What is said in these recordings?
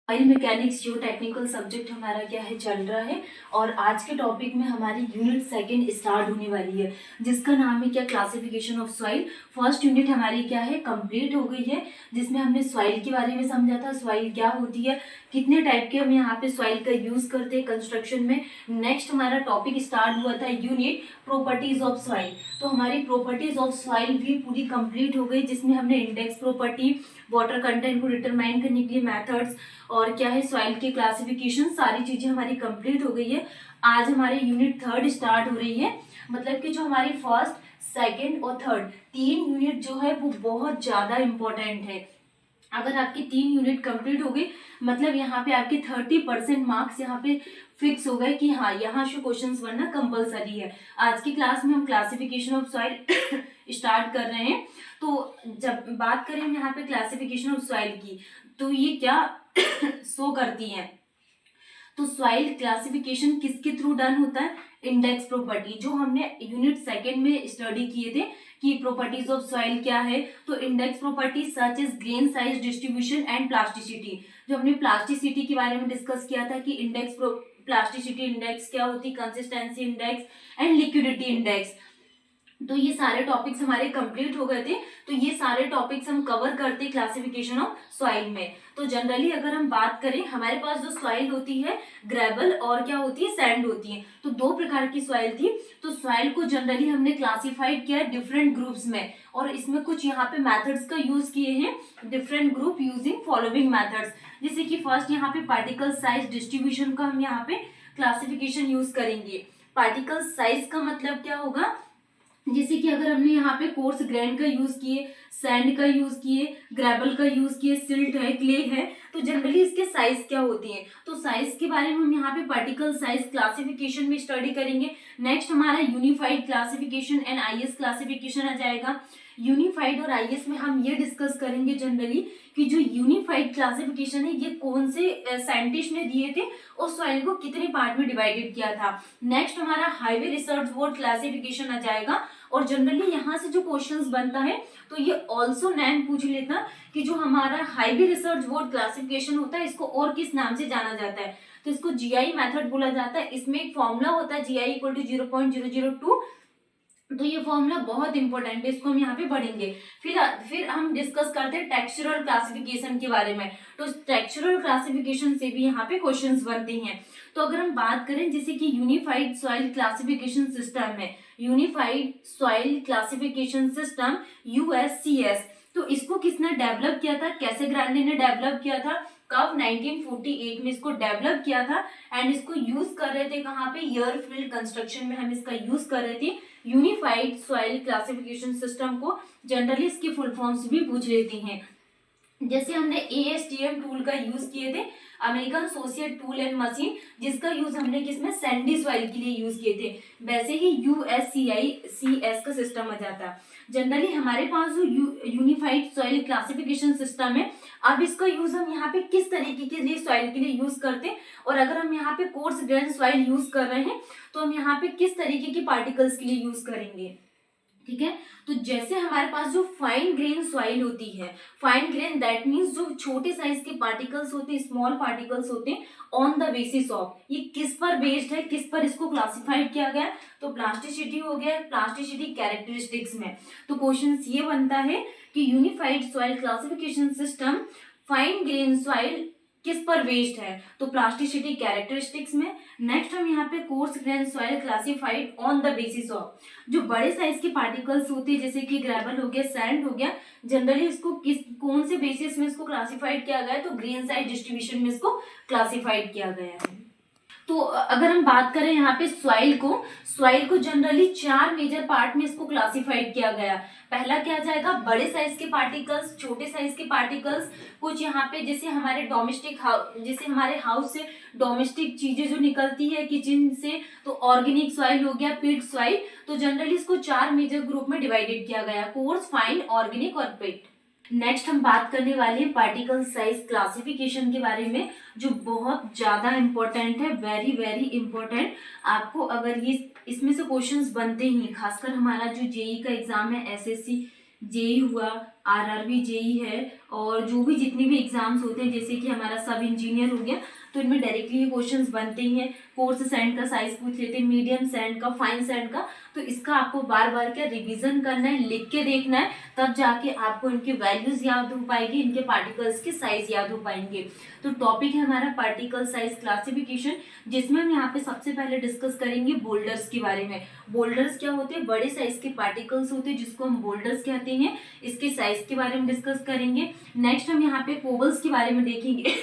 Soil mechanics जो technical subject हमारा क्या है चल रहा है और आज के टॉपिक में हमारी यूनिट सेकंड स्टार्ट होने वाली है जिसका नाम है क्या classification of soil. First unit हमारी क्या है कंप्लीट हो गई है जिसमें हमने सॉइल के बारे में समझा था, सॉइल क्या होती है, कितने टाइप के हम यहाँ पे सॉइल का यूज करते हैं कंस्ट्रक्शन में। नेक्स्ट हमारा टॉपिक स्टार्ट हुआ था यूनिट प्रॉपर्टीज ऑफ सॉइल। तो हमारी प्रॉपर्टीज ऑफ सॉइल भी पूरी कंप्लीट हो गई जिसमें हमने इंडेक्स प्रॉपर्टी, वाटर कंटेंट को डिटरमाइन करने के लिए मेथड्स और क्या है सॉइल की क्लासिफिकेशन, सारी चीजें हमारी कंप्लीट हो गई है। आज हमारी यूनिट थर्ड स्टार्ट हो रही है, मतलब कि जो हमारी फर्स्ट, सेकंड और थर्ड तीन यूनिट जो है वो बहुत ज्यादा इंपॉर्टेंट है। अगर आपकी तीन यूनिट कंप्लीट हो गई मतलब यहाँ पे आपके 30% मार्क्स यहाँ पे फिक्स हो गए कि हाँ यहाँ से क्वेश्चंस बनना कंपलसरी है। आज की क्लास में हम क्लासिफिकेशन ऑफ सॉइल स्टार्ट कर रहे हैं। तो जब बात करें हम यहाँ पे क्लासिफिकेशन ऑफ सॉइल की तो ये क्या शो करती है। तो सॉइल क्लासिफिकेशन किसके थ्रू डन होता है, इंडेक्स प्रॉपर्टी, जो हमने यूनिट सेकंड में स्टडी किए थे कि प्रॉपर्टीज ऑफ सॉइल क्या है। तो index property such is grain size distribution and plasticity, जो हमने प्लास्टिसिटी के बारे में डिस्कस किया था कि इंडेक्स प्लास्टिसिटी इंडेक्स क्या होती, consistency index and liquidity index. तो ये सारे टॉपिक्स हमारे कंप्लीट हो गए थे। तो ये सारे टॉपिक्स हम कवर करते क्लासिफिकेशन ऑफ सॉइल में। तो जनरली अगर हम बात करें हमारे पास जो सॉइल होती है ग्रेवल और क्या होती है सैंड होती है। तो दो प्रकार की सॉइल थी। तो सॉइल को जनरली हमने क्लासिफाइड किया डिफरेंट ग्रुप्स में और इसमें कुछ यहाँ पे मेथड्स का यूज किए हैं, different group using following methods. जैसे कि फर्स्ट यहाँ पे पार्टिकल साइज डिस्ट्रीब्यूशन का हम यहाँ पे क्लासिफिकेशन यूज करेंगे। पार्टिकल साइज का मतलब क्या होगा, जैसे कि अगर हमने यहाँ पे कोर्स ग्रैंड का यूज किए, सैंड का यूज किए, ग्रेवल का यूज किए, सिल्ट है, क्ले है, तो जनरली इसके साइज क्या होती है। तो साइज के बारे में हम यहाँ पे पार्टिकल साइज क्लासिफिकेशन में स्टडी करेंगे। नेक्स्ट हमारा unified classification and IS classification आ जाएगा। यूनिफाइड और आईएस में हम ये डिस्कस करेंगे जनरली कि जो यूनिफाइड क्लासिफिकेशन है ये कौन से साइंटिस्ट ने दिए थे और सॉइल को कितने पार्ट में डिवाइडेड किया था। नेक्स्ट हमारा हाईवे रिसर्च बोर्ड क्लासिफिकेशन आ जाएगा और जनरली यहाँ से जो क्वेश्चंस बनता है तो ये ऑल्सो नेम पूछ लेता कि जो हमारा हाईवे रिसर्च बोर्ड क्लासिफिकेशन होता है इसको और किस नाम से जाना जाता है। तो इसको जीआई मेथड बोला जाता है। इसमें एक फॉर्मूला होता है जीआई इक्वल टू 0.002। तो ये फॉर्मूला बहुत इंपॉर्टेंट है, इसको हम यहाँ पे पढ़ेंगे। फिर हम डिस्कस करते हैं टेक्सचरल क्लासिफिकेशन के बारे में। तो टेक्सचरल क्लासिफिकेशन से भी यहाँ पे क्वेश्चंस बनते हैं। तो अगर हम बात करें जैसे कि यूनिफाइड सॉइल क्लासिफिकेशन सिस्टम है, यूनिफाइड सॉइल क्लासिफिकेशन सिस्टम यूएससीएस, तो इसको किसने डेवलप किया था, कैसे ग्रांडे ने डेवलप किया था, कब 1948 में इसको डेवलप किया था एंड इसको यूज कर रहे थे कहाँ पे, एयरफील्ड कंस्ट्रक्शन में हम इसका यूज कर रहे थे। यूनिफाइड सॉइल क्लासिफिकेशन सिस्टम को जनरली इसकी फुल फॉर्म्स भी पूछ लेती हैं। जैसे हमने ASTM टूल का यूज किए थे, American associate tool and machine, जिसका यूज हमने किसमें सैंडी सॉइल के लिए यूज किए थे। वैसे ही USCICS का सिस्टम आ जाता। जनरली हमारे पास जो यूनिफाइड सॉइल क्लासिफिकेशन सिस्टम है, अब इसका यूज हम यहाँ पे किस तरीके के लिए सॉइल के लिए यूज करते हैं और अगर हम यहाँ पे कोर्स ग्रेन सॉइल यूज कर रहे हैं तो हम यहाँ पे किस तरीके के पार्टिकल्स के लिए यूज करेंगे। ठीक है, तो जैसे हमारे पास जो फाइन ग्रेन सॉइल होती है, फाइन ग्रेन दैट मींस जो छोटे साइज के पार्टिकल्स होते हैं, स्मॉल पार्टिकल्स होते हैं, ऑन द बेसिस ऑफ, ये किस पर बेस्ड है, किस पर इसको क्लासिफाइड किया गया, तो प्लास्टिसिटी हो गया, प्लास्टिसिटी कैरेक्टरिस्टिक्स में। तो क्वेश्चन ये बनता है कि unified soil classification system fine grain soil किस पर बेस्ड है, तो प्लास्टिसिटी कैरेक्टरिस्टिक्स में। नेक्स्ट हम यहाँ पे coarse grain soil classified on the basis of, जो बड़े साइज के पार्टिकल्स होते हैं जैसे कि ग्रेवल हो गया, सैंड हो गया, जनरली इसको कौन से बेसिस में इसको क्लासिफाइड किया गया है, तो ग्रेन साइज डिस्ट्रीब्यूशन में इसको क्लासिफाइड किया गया है। तो अगर हम बात करें यहाँ पे सॉइल को जनरली चार मेजर पार्ट में इसको क्लासिफाइड किया गया। पहला क्या जाएगा, बड़े साइज के पार्टिकल्स, छोटे साइज के पार्टिकल्स, कुछ यहाँ पे जैसे हमारे जैसे हमारे हाउस से डोमेस्टिक चीजें जो निकलती है किचन से, तो ऑर्गेनिक सॉइल हो गया, पिट सॉइल। तो जनरली इसको चार मेजर ग्रुप में डिवाइडेड किया गया, कोर्स, फाइन, ऑर्गेनिक और पिट। नेक्स्ट हम बात करने वाले हैं पार्टिकल साइज क्लासिफिकेशन के बारे में, जो बहुत ज्यादा इंपॉर्टेंट है, वेरी वेरी इंपॉर्टेंट। आपको अगर ये इसमें से क्वेश्चंस बनते ही, खासकर हमारा जो जेई का एग्जाम है, SSC जेई हुआ, RRB जेई है और जो भी जितने भी एग्जाम्स होते हैं, जैसे कि हमारा सब इंजीनियर हो गया, तो इनमें डायरेक्टली ये क्वेश्चंस बनते ही हैं। कोर्स सैंड का साइज पूछ लेते हैं, मीडियम सैंड का, फाइन सैंड का। तो इसका आपको बार बार क्या रिवीजन करना है, लिख के देखना है, तब जाके आपको इनके वैल्यूज याद हो पाएगी, इनके पार्टिकल्स के साइज याद हो पाएंगे। तो टॉपिक है हमारा पार्टिकल साइज क्लासिफिकेशन, जिसमें हम यहाँ पे सबसे पहले डिस्कस करेंगे बोल्डर्स के बारे में। बोल्डर्स क्या होते हैं? बड़े साइज के पार्टिकल्स होते हैं जिसको हम बोल्डर्स कहते हैं। इसके साइज के बारे में डिस्कस करेंगे। नेक्स्ट हम यहाँ पे कोबल्स के बारे में देखेंगे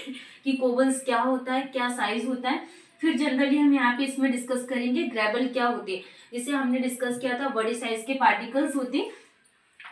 कि कोबल्स क्या होता है, क्या साइज होता है। फिर जनरली हम यहाँ पे इसमें डिस्कस करेंगे ग्रेबल क्या होते हैं। जैसे हमने डिस्कस किया था बड़े साइज के पार्टिकल्स होते हैं,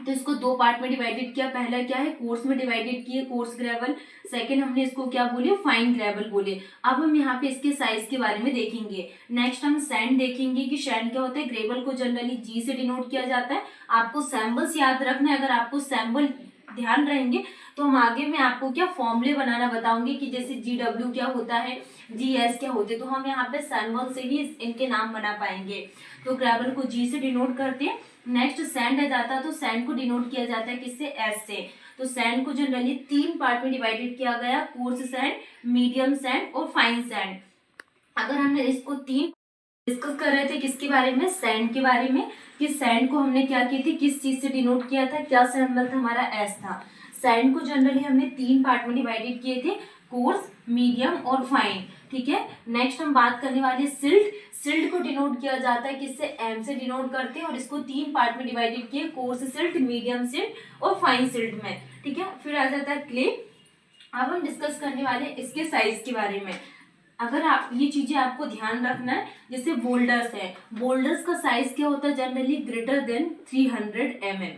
तो इसको दो पार्ट में डिवाइडेड किया। पहला क्या है, कोर्स में डिवाइडेड किए, कोर्स ग्रेवल। सेकंड हमने इसको क्या बोले, फाइन ग्रेवल बोले। अब हम यहाँ पे इसके साइज के बारे में देखेंगे। नेक्स्ट हम सैंड देखेंगे कि सैंड क्या होता है। ग्रेवल को जनरली जी से डिनोट किया जाता है। आपको सैम्बल्स याद रखना है। अगर आपको सैम्बल ध्यान रहेंगे तो हम आगे में आपको क्या फॉर्मूले बनाना बताऊंगी कि जैसे GW क्या होता है, GS क्या होते हैं, तो हम यहाँ पे सैम्बल से ही इनके नाम बना पाएंगे। तो ग्रेवल को G से डिनोट करते हैं। नेक्स्ट सैंड आ जाता है, तो सैंड को डिनोट किया जाता है किससे, S से। तो सैंड को जनरली 3 पार्ट में डिवाइडेड किया गया, कोर्स सैंड, मीडियम सैंड और फाइन सैंड। अगर हमने इसको 3 डिस्कस कर रहे थे किसके बारे में, सैंड के बारे में, कि सैंड को हमने क्या की थी, किस चीज से डिनोट किया था, क्या सिंबल था हमारा, S था। सैंड को जनरली हमने 3 पार्ट में डिवाइडेड किए थे, कोर्स, मीडियम और फाइन। ठीक है। नेक्स्ट हम बात करने वाले सिल्ट। सिल्ट को डिनोट किया जाता है किससे, M से डिनोट करते हैं, और इसको 3 पार्ट में डिवाइडेड किए, कोर्स सिल्ट, मीडियम सिल्ट और फाइन सिल्ट में। ठीक है। फिर आ जाता है क्ले। अब हम डिस्कस करने वाले इसके साइज के बारे में। अगर आप ये चीजें आपको ध्यान रखना है, जैसे बोल्डर्स है, बोल्डर्स का साइज क्या होता है, generally greater than 300 mm।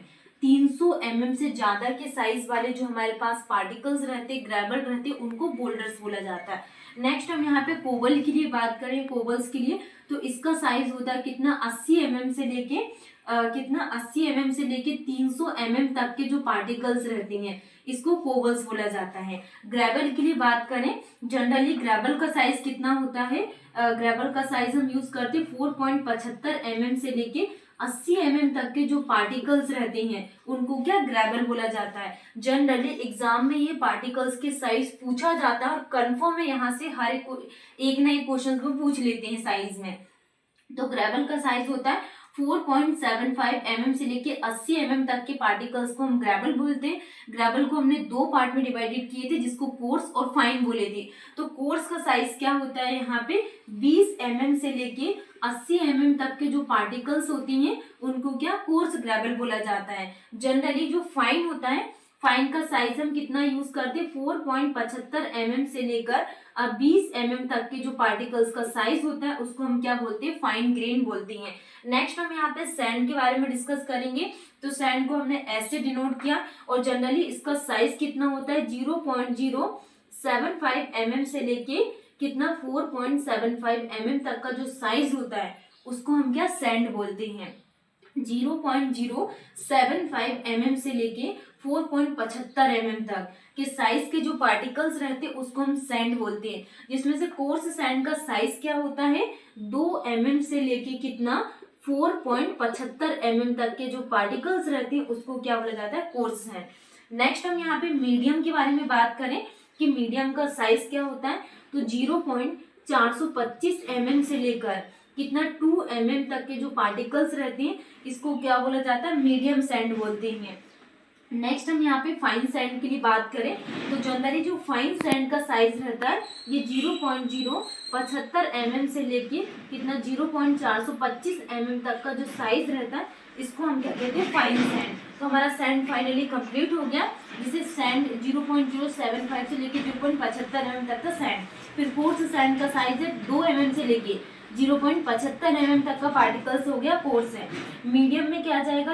300 mm से ज्यादा के साइज वाले जो हमारे पास पार्टिकल्स रहते, ग्रेवल रहते, उनको बोल्डर्स बोला जाता है। नेक्स्ट हम यहाँ पे कोबल के लिए बात करें, कोबल्स के लिए, तो इसका साइज होता है कितना, 80 mm से लेके 80 mm से लेके 300 mm तक के जो पार्टिकल्स रहते हैं, इसको कोबल्स बोला जाता है। ग्रेवल के लिए बात करें, जनरली ग्रेवल का साइज कितना होता है, ग्रेवल का साइज हम यूज करते हैं 4.75 mm से लेके 80 mm तक के जो पार्टिकल्स रहते हैं, उनको क्या ग्रेवल बोला जाता है। जनरली एग्जाम में ये पार्टिकल्स के साइज पूछा जाता है, और कंफर्म है यहाँ से हर एक ना एक क्वेश्चन को पूछ लेते हैं साइज में। तो ग्रेवल का साइज होता है 4.75 mm से लेके 80 mm तक के पार्टिकल्स को हम ग्रेवल बोलते हैं। ग्रेवल को हमने 2 पार्ट में डिवाइडेड किए थे, जिसको कोर्स और फाइन बोले थे। तो कोर्स का साइज क्या होता है, यहाँ पे 20 mm से लेके 80 mm तक के जो पार्टिकल्स होती हैं, उनको क्या कोर्स ग्रेवल बोला जाता है। जनरली जो फाइन होता है, फाइन का साइज हम कितना यूज करते हैं, 4.75 mm से लेकर 20 mm तक के जो पार्टिकल्स का साइज होता है, उसको हम क्या बोलते हैं, फाइन ग्रेन बोलते हैं। नेक्स्ट हम यहाँ पे सैंड के बारे में डिस्कस करेंगे। तो सैंड को हमने S से डिनोट किया, और जनरली इसका साइज कितना होता है, 0.075 mm से लेके कितना 4.75 mm तक का जो साइज होता है, उसको हम क्या सैंड बोलते हैं। 0.075 mm से लेके 4.75 mm तक के साइज के जो पार्टिकल्स रहते हैं, उसको हम सैंड बोलते हैं। जिसमें से कोर्स सैंड का साइज क्या होता है, 2 mm से लेके कितना 4.75 mm तक के जो पार्टिकल्स रहते हैं, उसको क्या बोला जाता है, कोर्स सैंड। नेक्स्ट हम यहाँ पे मीडियम के बारे में बात करें कि मीडियम का साइज क्या होता है, तो 0.425 mm से लेकर कितना 2 mm तक के जो पार्टिकल्स रहते हैं, इसको क्या बोला जाता है, मीडियम सैंड बोलते हैं। नेक्स्ट हम यहाँ पे फाइन सैंड के लिए बात करें, तो जनरली जो फाइन सैंड का साइज रहता है, ये 0.075 mm से लेके कितना 0.425 mm तक का जो साइज रहता है, इसको हम क्या कहते हैं, फाइन सैंड। तो हमारा सैंड फाइनली कंप्लीट हो गया, जिसे सैंड 0.075 से लेके 0.75 mm तक का सैंड। फिर कोर्स सैंड का साइज है 2 mm से लेके 0.75 mm तक का पार्टिकल्स हो गया, कोर्स है। मीडियम में क्या आ जाएगा,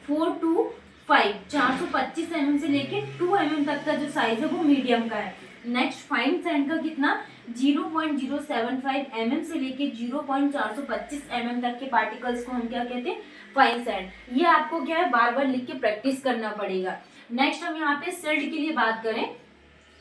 425 mm से लेके 2 mm तक का जो साइज है, वो मीडियम का है। नेक्स्ट फाइन सैंड का कितना, 0.075 mm से लेके 0.425 mm तक के पार्टिकल्स को हम क्या कहते हैं, फाइन सैंड। ये आपको क्या है, बार बार लिख के प्रैक्टिस करना पड़ेगा। नेक्स्ट हम यहाँ पे सिल्ट के लिए बात करें,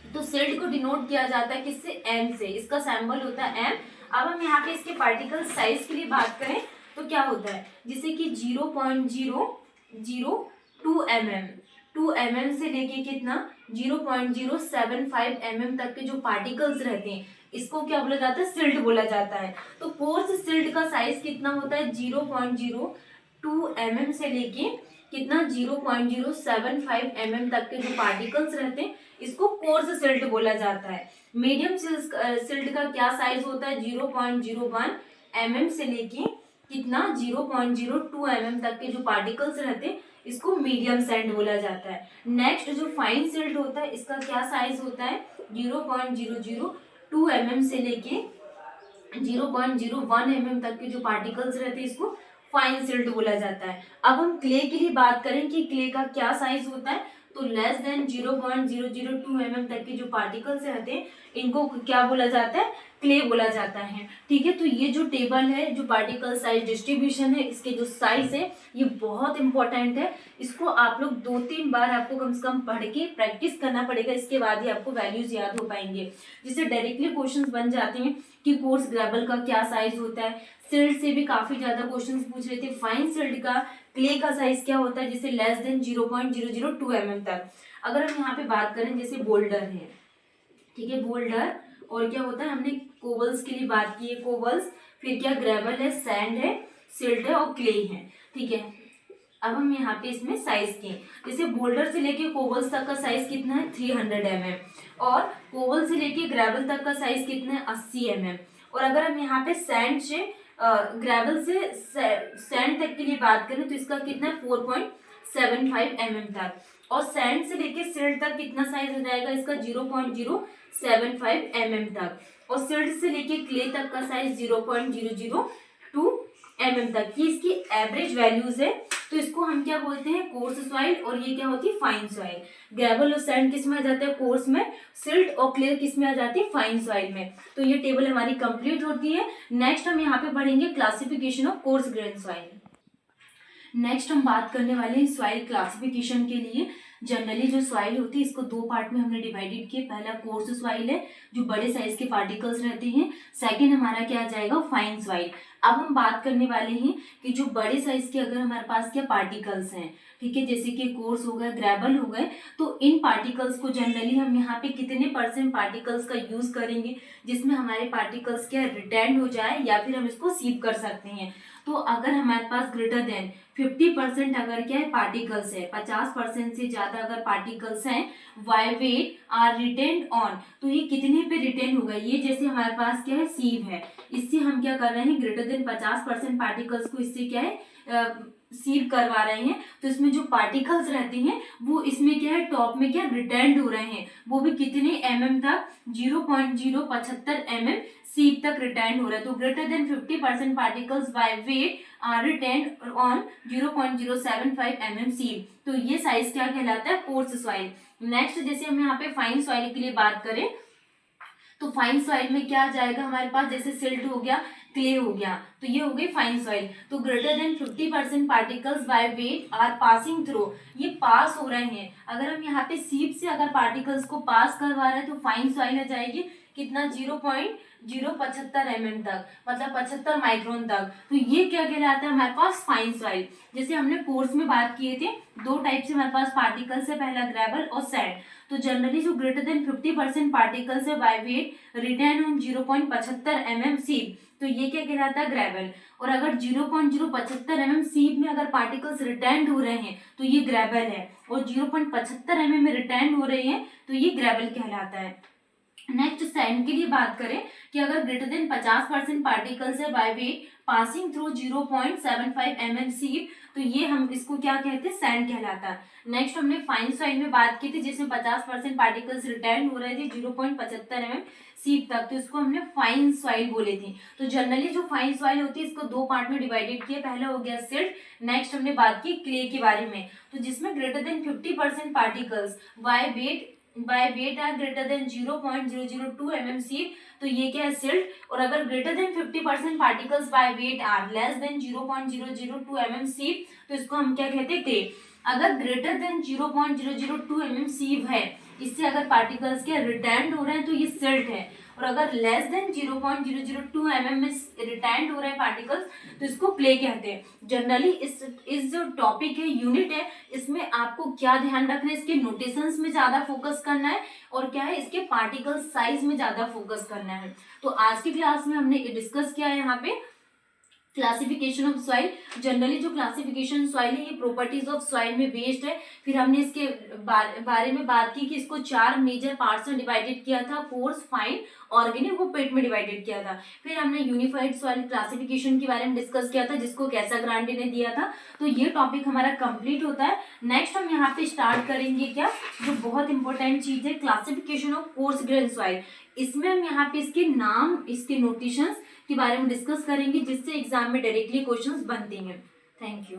तो सिल्ट को डिनोट किया जाता है किससे, M से। इसका सैंबल होता है M। अब हम यहाँ पे इसके पार्टिकल साइज के लिए बात करें, तो क्या होता है, जैसे कि 0.002 mm। mm से लेके कितना 0.075 mm तक के जो पार्टिकल्स रहते हैं इसको क्या बोला जाता है, सिल्ट बोला जाता है। तो कोर्स सिल्ट का साइज कितना होता है, 0.02 mm से लेके कितना 0.075 mm तक के जो पार्टिकल्स रहते हैं इसको कोर्स सिल्ट बोला जाता है। मीडियम सिल्ट का क्या साइज होता है, 0.01 mm से लेके कितना 0.02 mm तक के जो पार्टिकल्स रहते हैं इसको मीडियम सैंड बोला जाता है। नेक्स्ट जो फाइन सिल्ट होता है इसका क्या साइज होता है, 0.002 mm से लेके 0.01 mm तक के जो पार्टिकल्स रहते हैं इसको फाइन सिल्ट बोला जाता है। अब हम क्ले के लिए बात करें कि क्ले का क्या साइज होता है, तो लेस देन 0.002 mm तक के जो पार्टिकल्स रहते हैं इनको क्या बोला जाता है, क्ले बोला जाता है। ठीक है, तो ये जो टेबल है, जो पार्टिकल साइज डिस्ट्रीब्यूशन है, इसके जो साइज है ये बहुत इंपॉर्टेंट है। इसको आप लोग 2-3 बार आपको कम से कम पढ़ के प्रैक्टिस करना पड़ेगा, इसके बाद ही आपको वैल्यूज याद हो पाएंगे। जिससे डायरेक्टली क्वेश्चंस बन जाते हैं कि कोर्स ग्रेवल का क्या साइज होता है। सिल्ट से भी काफी ज्यादा क्वेश्चंस पूछ रहे थे, फाइन सिल्ट का क्ले का साइज क्या होता है, जैसे लेस देन 0.002 mm तक। अगर हम यहाँ पे बात करें जैसे बोल्डर है, ठीक है, बोल्डर और क्या होता है, हमने कोबल्स के लिए बात की है, कोबल्स, फिर क्या ग्रेवल है, सैंड है, सिल्ट है और क्ले है। ठीक है, अब हम यहाँ पे इसमें साइज के, जैसे बोल्डर से लेके कोबल्स तक का साइज कितना है, 300 mm, और कोबल से लेके ग्रेवल तक का साइज कितना है, 80 mm। और अगर हम यहाँ पे सैंड से ग्रेवल से सैंड तक के लिए बात करें तो इसका कितना है, 4.75 mm तक। और सैंड से लेके सिल्ट तक कितना साइज हो जाएगा इसका, 0.075 mm तक। और सिल्ट से लेके क्ले तक का साइज 0.002 mm तक। ये इसकी एवरेज वैल्यूज है। तो इसको हम क्या बोलते हैं, कोर्स सॉइल, और ये क्या होती है, फाइन सॉइल। ग्रेवल और सैंड किस में आ जाता है, कोर्स में। सिल्ट और क्ले किस में आ जाती है, फाइन सॉइल में। तो ये टेबल हमारी कंप्लीट होती है। नेक्स्ट हम यहाँ पे पढ़ेंगे classification of coarse grain soil. Next हम बात करने वाले हैं सॉइल क्लासिफिकेशन के लिए। जनरली जो सॉइल होती है इसको 2 पार्ट में हमने डिवाइडेड किया। पहला कोर्स सॉइल है, जो बड़े साइज के पार्टिकल्स रहते हैं। सेकंड हमारा क्या आ जाएगा, फाइन सॉइल। अब हम बात करने वाले हैं कि जो बड़े साइज के अगर हमारे पास क्या पार्टिकल्स हैं, ठीक है, जैसे कि कोर्स हो गए, ग्रेवल हो गए, तो इन पार्टिकल्स को जनरली हम यहाँ पे कितने % पार्टिकल्स का यूज करेंगे जिसमें हमारे पार्टिकल्स क्या रिटेंड हो जाए, या फिर हम इसको सीव कर सकते हैं। तो अगर हमारे पास ग्रेटर देन 50% अगर क्या है पार्टिकल्स है, 50% से ज्यादा अगर पार्टिकल्स हैं, by weight are retained on, तो ये कितने पे रिटेन होगा, ये जैसे हमारे पास क्या है, सीव है, इससे हम क्या कर रहे हैं, ग्रेटर देन 50% पार्टिकल्स को इससे क्या है सीव करवा रहे हैं। तो इसमें जो पार्टिकल्स रहते हैं वो इसमें क्या है, टॉप में क्या रिटेंड हो रहे हैं, वो भी कितने mm तक, 0.075 mm सीव तक रिटेंड हो रहा है। तो greater than 50% particles by weight are retained on 0.075 mm sieve. तो ये साइज क्या कहलाता है, कोर्स सॉइल। नेक्स्ट जैसे हम यहाँ पे फाइन सॉइल के लिए बात करें, तो फाइन सॉइल में क्या आ जाएगा हमारे पास, जैसे सिल्ट हो गया, क्ले हो गया, तो ये हो गई फाइन सॉइल। तो greater than 50% particles by weight are passing through, ये पास हो रहे हैं। अगर हम यहाँ पे सीप से अगर पार्टिकल्स को पास करवा रहे हैं तो फाइन सॉइल आ जाएगी कितना, 0.075 mm तक, मतलब 75 माइक्रोन तक। तो ये क्या कहलाता है हमारे पास, फाइन सॉइल। जैसे हमने कोर्स में बात किए थे, 2 टाइप से हमारे पास पार्टिकल्स है, पहला ग्रेवल और सैंड। तो जनरली जो ग्रेटर देन 50% पार्टिकल्स है by weight retained on 0.75 mm सीप, तो ये क्या कहलाता है, ग्रेवल। और अगर 0.075 mm सीप में अगर पार्टिकल्स रिटेंड हो रहे हैं तो ये ग्रेवल है, और 0.75 mm में रिटेंड हो रहे हैं तो ये ग्रेवल कहलाता है। नेक्स्ट सैंड के लिए बात करें कि अगर ग्रेटर देन 50% पार्टिकल्स है by wait passing through 0.75 mm सीप, तो ये हम इसको क्या कहते हैं, सैंड कहलाता है। नेक्स्ट हमने फाइन सॉइल में बात की थी, जिसमें 50% पार्टिकल्स रिटेंड हो रहे थे 0.75 mm सीप तक, तो इसको हमने फाइन सॉइल बोले थे। तो जनरली जो फाइन सॉइल होती है इसको 2 पार्ट में डिवाइडेड किया, पहला हो गया सिल्ट, नेक्स्ट हमने बात की क्ले के बारे में। तो जिसमें greater than 50% particles by weight are greater than 0.002 mm सीप, तो ये क्या है, सिल्ट। और अगर greater than 50% particles by weight are less than 0.002 mm सीप, तो इसको हम क्या कहते हैं, क्ले। अगर ग्रेटर देन 0.002 mm सीप है इससे अगर पार्टिकल्स के रिटेंड हो रहे हैं तो ये सिल्ट है, और अगर लेस देन 0.002 mm में रिटेंड हो रहे हैं पार्टिकल्स तो इसको क्ले कहते हैं। जनरली इस जो टॉपिक है, यूनिट है, इसमें आपको क्या ध्यान रखना है, इसके नोटेशंस में ज्यादा फोकस करना है और क्या है, इसके पार्टिकल साइज में ज्यादा फोकस करना है। तो आज की क्लास में हमने डिस्कस किया है यहाँ पे क्लासिफिकेशन ऑफ सॉइल। जनरली जो क्लासिफिकेशन सॉइल है ये प्रॉपर्टीज ऑफ सॉइल में बेस्ड है। फिर हमने इसके बारे में बात की कि इसको 4 मेजर पार्ट्स में डिवाइडेड किया था, कोर्स, फाइन, ऑर्गेनिक, वो पेट में डिवाइडेड किया था। फिर हमने यूनिफाइड सॉइल क्लासिफिकेशन के बारे में डिस्कस किया था जिसको कैसाग्रांडे ने दिया था। तो ये टॉपिक हमारा कंप्लीट होता है। नेक्स्ट हम यहाँ पे स्टार्ट करेंगे क्या, जो बहुत इंपॉर्टेंट चीज है, classification of coarse grain soil. इसमें हम यहाँ पे इसके नाम, इसके नोटेशंस के बारे में डिस्कस करेंगे जिससे एग्जाम में डायरेक्टली क्वेश्चंस बनते हैं। Thank you.